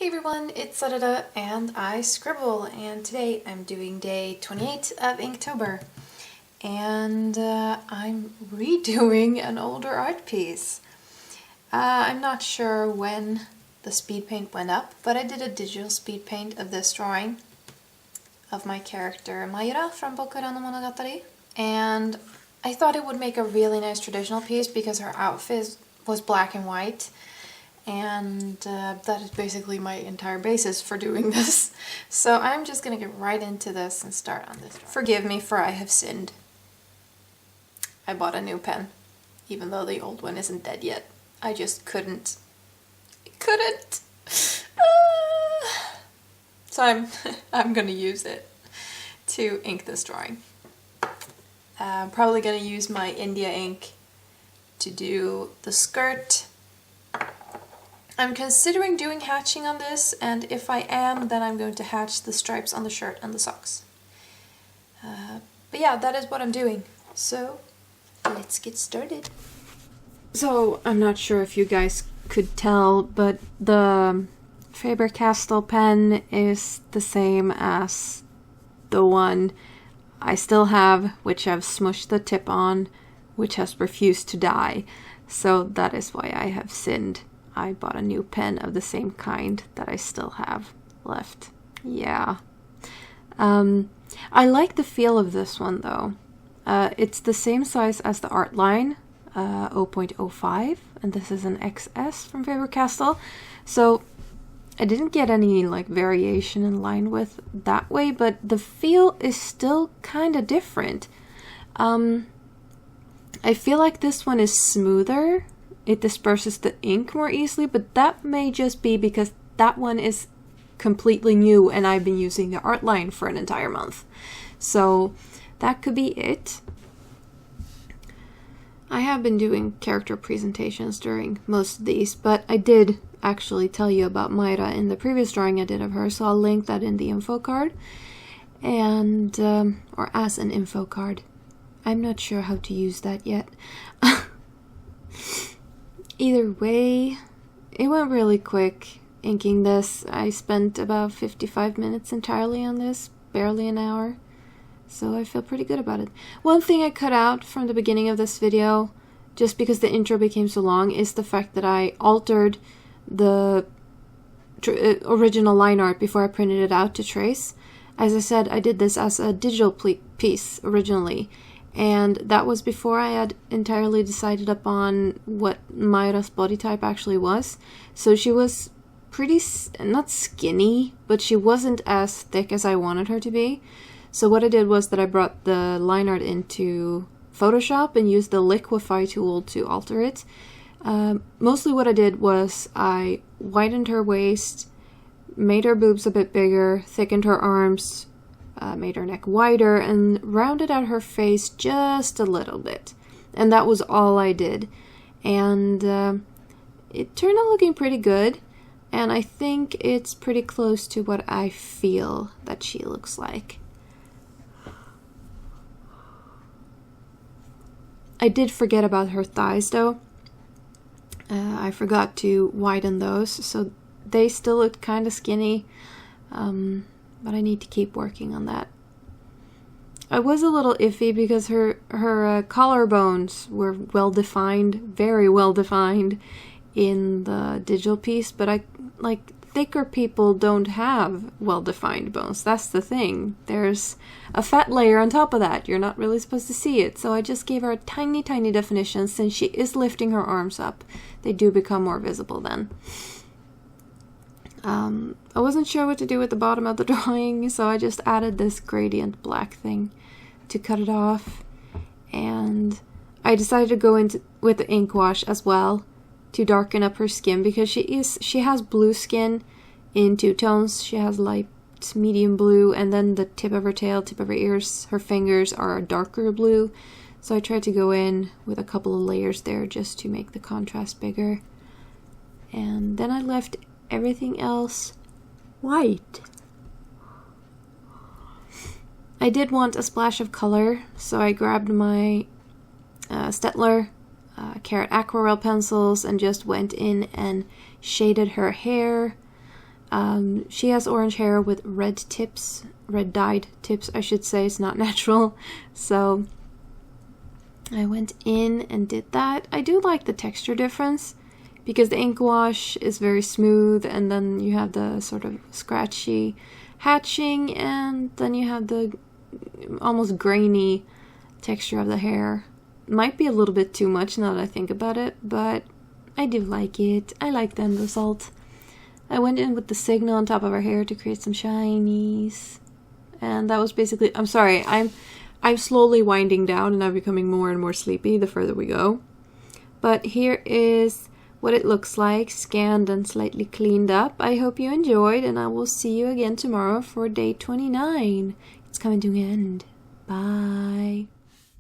Hey everyone, it's Sarada and I scribble, and today I'm doing day 28 of Inktober, and I'm redoing an older art piece. I'm not sure when the speed paint went up, but I did a digital speed paint of this drawing of my character Mayra from Boku no Monogatari, and I thought it would make a really nice traditional piece because her outfit was black and white. And that is basically my entire basis for doing this. So I'm just gonna get right into this and start on this. Forgive me for I have sinned. I bought a new pen, even though the old one isn't dead yet. I just couldn't. So I'm gonna use it to ink this drawing. I'm probably gonna use my India ink to do the skirt. I'm considering doing hatching on this, and if I am, then I'm going to hatch the stripes on the shirt and the socks. But yeah, that is what I'm doing. So, let's get started. So, I'm not sure if you guys could tell, but the Faber-castell pen is the same as the one I still have, which I've smushed the tip on, which has refused to die. So that is why I have sinned. I bought a new pen of the same kind that I still have left. Yeah. I like the feel of this one though. It's the same size as the art line, 0.05, and this is an XS from Faber-castell. So I didn't get any like variation in line width that way, but the feel is still kind of different. I feel like this one is smoother. It disperses the ink more easily, but that may just be because that one is completely new and I've been using the art line for an entire month. So that could be it. I have been doing character presentations during most of these, but I did actually tell you about Mayra in the previous drawing I did of her, so I'll link that in the info card, and or as an info card. I'm not sure how to use that yet. Either way, it went really quick inking this. I spent about 55 minutes entirely on this, barely an hour, so I feel pretty good about it. One thing I cut out from the beginning of this video, just because the intro became so long, is the fact that I altered the original line art before I printed it out to trace. As I said, I did this as a digital piece originally, and that was before I had entirely decided upon what Mayra's body type actually was. So she was pretty, not skinny, but she wasn't as thick as I wanted her to be. So what I did was that I brought the line art into Photoshop and used the liquify tool to alter it. Mostly what I did was I widened her waist, made her boobs a bit bigger, thickened her arms, made her neck wider, and rounded out her face just a little bit. And that was all I did. And it turned out looking pretty good, and I think it's pretty close to what I feel that she looks like. I did forget about her thighs though. I forgot to widen those, so they still look kind of skinny. But I need to keep working on that. I was a little iffy because her collarbones were well defined, very well defined in the digital piece, but thicker people don't have well defined bones. That's the thing. There's a fat layer on top of that. You're not really supposed to see it. So I just gave her a tiny definition. Since she is lifting her arms up, they do become more visible then. I wasn't sure what to do with the bottom of the drawing, so I just added this gradient black thing to cut it off, and I decided to go in with the ink wash as well to darken up her skin, because she has blue skin in two tones. She has light medium blue, and then the tip of her tail, tip of her ears, her fingers are a darker blue, so I tried to go in with a couple of layers there just to make the contrast bigger, and then I left everything else white. I did want a splash of color, so I grabbed my Staedtler Karat Aquarelle pencils and just went in and shaded her hair, She has orange hair with red tips, red dyed tips, I should say. It's not natural. So I went in and did that. I do like the texture difference because the ink wash is very smooth, and then you have the sort of scratchy hatching, and then you have the almost grainy texture of the hair. Might be a little bit too much now that I think about it, but I do like it. I like the end result. I went in with the Signo on top of her hair to create some shinies. And that was basically... I'm sorry, I'm slowly winding down and I'm becoming more and more sleepy the further we go. But here is what it looks like, scanned and slightly cleaned up. I hope you enjoyed, and I will see you again tomorrow for day 29. It's coming to an end. Bye.